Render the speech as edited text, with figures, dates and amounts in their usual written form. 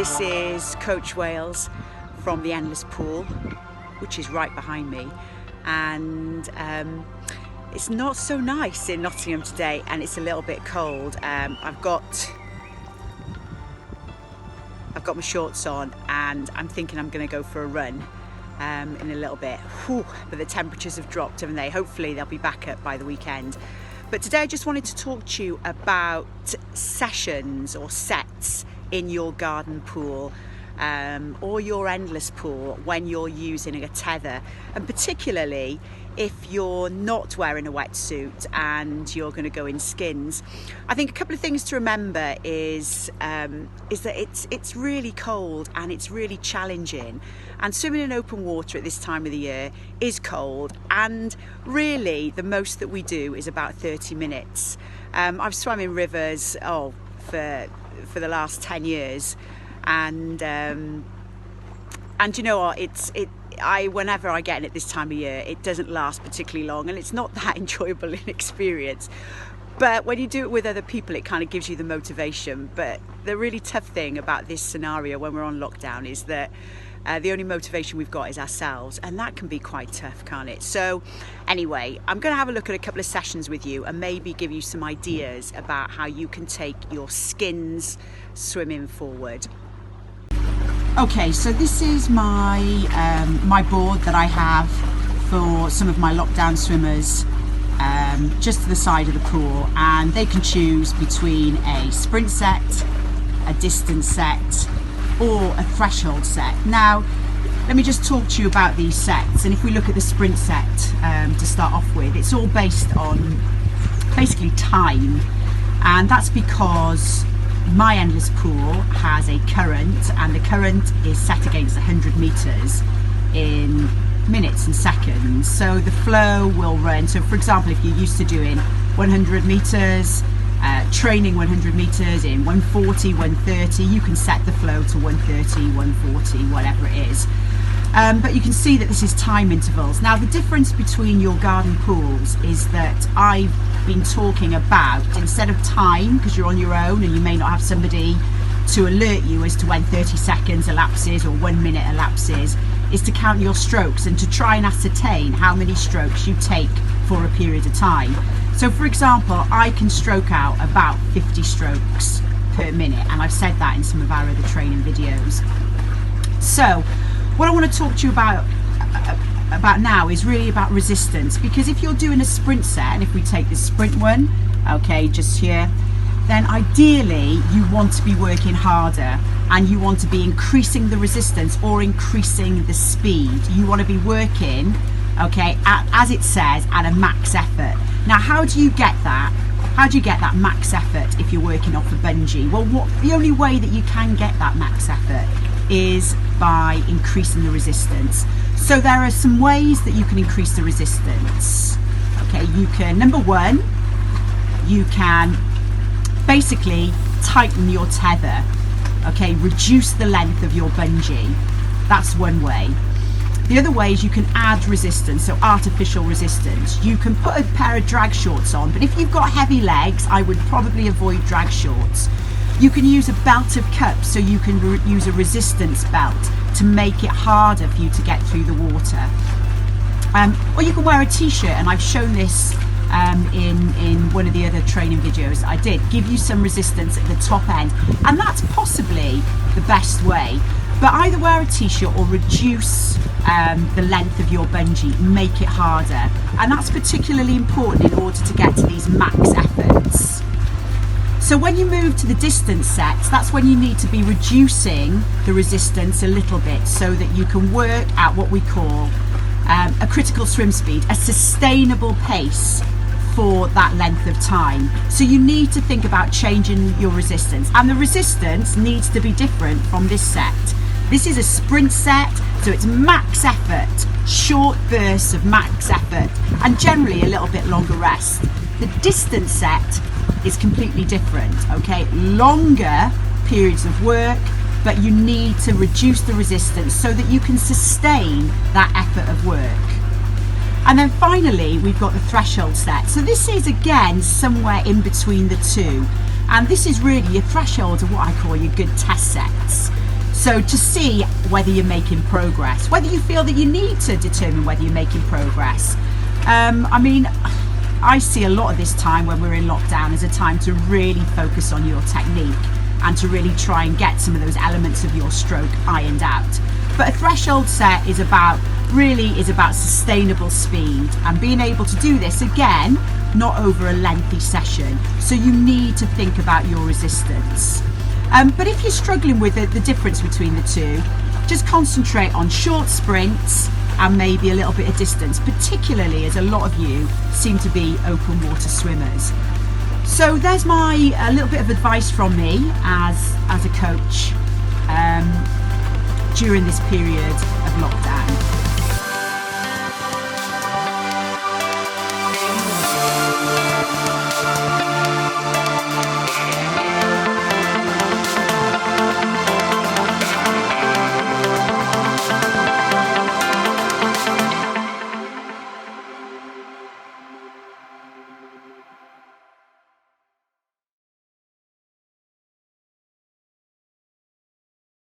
This is Coach Wales from the Endless Pool, which is right behind me, and it's not so nice in Nottingham today, and it's a little bit cold. I've got my shorts on, and I'm thinking I'm going to go for a run in a little bit. Whew, but the temperatures have dropped, haven't they? Hopefully they'll be back up by the weekend. But today I just wanted to talk to you about sessions or sets in your garden pool or your endless pool when you're using a tether, and particularly if you're not wearing a wetsuit and you're going to go in skins. I think a couple of things to remember is that it's really cold and it's really challenging, and swimming in open water at this time of the year is cold, and really the most that we do is about 30 minutes. I've swum in rivers for the last 10 years, and you know what, whenever I get in at this time of year, it doesn't last particularly long, and it's not that enjoyable an experience. But when you do it with other people, it kind of gives you the motivation. But the really tough thing about this scenario when we're on lockdown is that the only motivation we've got is ourselves, and that can be quite tough, can't it? So anyway, I'm going to have a look at a couple of sessions with you and maybe give you some ideas about how you can take your skins swimming forward. Okay, so this is my my board that I have for some of my lockdown swimmers, just to the side of the pool, and they can choose between a sprint set, a distance set, or a threshold set. Now, let me just talk to you about these sets. And if we look at the sprint set to start off with, it's all based on basically time, and that's because my endless pool has a current, and the current is set against 100 meters in minutes and seconds. So the flow will run. So for example, if you're used to doing 100 meters, training 100 meters in 140, 130, you can set the flow to 130, 140, whatever it is. But you can see that this is time intervals. Now, the difference between your garden pools is that I've been talking about, instead of time, because you're on your own and you may not have somebody to alert you as to when 30 seconds elapses or 1 minute elapses, is to count your strokes and to try and ascertain how many strokes you take for a period of time. So for example, I can stroke out about 50 strokes per minute, and I've said that in some of our other training videos. So what I want to talk to you about now is really about resistance, because if you're doing a sprint set, and if we take this sprint one, okay, just here, then ideally you want to be working harder, and you want to be increasing the resistance or increasing the speed. You want to be working, okay, as it says, at a max effort. Now, how do you get that? How do you get that max effort if you're working off a bungee? Well, the only way that you can get that max effort is by increasing the resistance. So there are some ways that you can increase the resistance. Okay, you can, number one, you can basically tighten your tether. Okay, reduce the length of your bungee. That's one way. The other way is you can add resistance, so artificial resistance. You can put a pair of drag shorts on, but if you've got heavy legs, I would probably avoid drag shorts. You can use a belt of cups, so you can use a resistance belt to make it harder for you to get through the water. Or you can wear a t-shirt, and I've shown this in one of the other training videos that I did, give you some resistance at the top end, and that's possibly the best way. But either wear a t-shirt or reduce the length of your bungee, make it harder, and that's particularly important in order to get to these max efforts. So when you move to the distance sets, that's when you need to be reducing the resistance a little bit, so that you can work at what we call a critical swim speed, a sustainable pace for that length of time. So you need to think about changing your resistance, and the resistance needs to be different from this set. This is a sprint set, so it's max effort, short bursts of max effort, and generally a little bit longer rest. The distance set is completely different, okay? Longer periods of work, but you need to reduce the resistance so that you can sustain that effort of work. And then finally, we've got the threshold set. So this is again somewhere in between the two. And this is really your threshold of what I call your good test sets. So to see whether you're making progress, whether you feel that you need to determine whether you're making progress. I mean, I see a lot of this time when we're in lockdown as a time to really focus on your technique and to really try and get some of those elements of your stroke ironed out. But a threshold set is about sustainable speed and being able to do this again, not over a lengthy session. So you need to think about your resistance. But if you're struggling with the difference between the two, just concentrate on short sprints and maybe a little bit of distance, particularly as a lot of you seem to be open water swimmers. So there's a little bit of advice from me as a coach during this period of lockdown.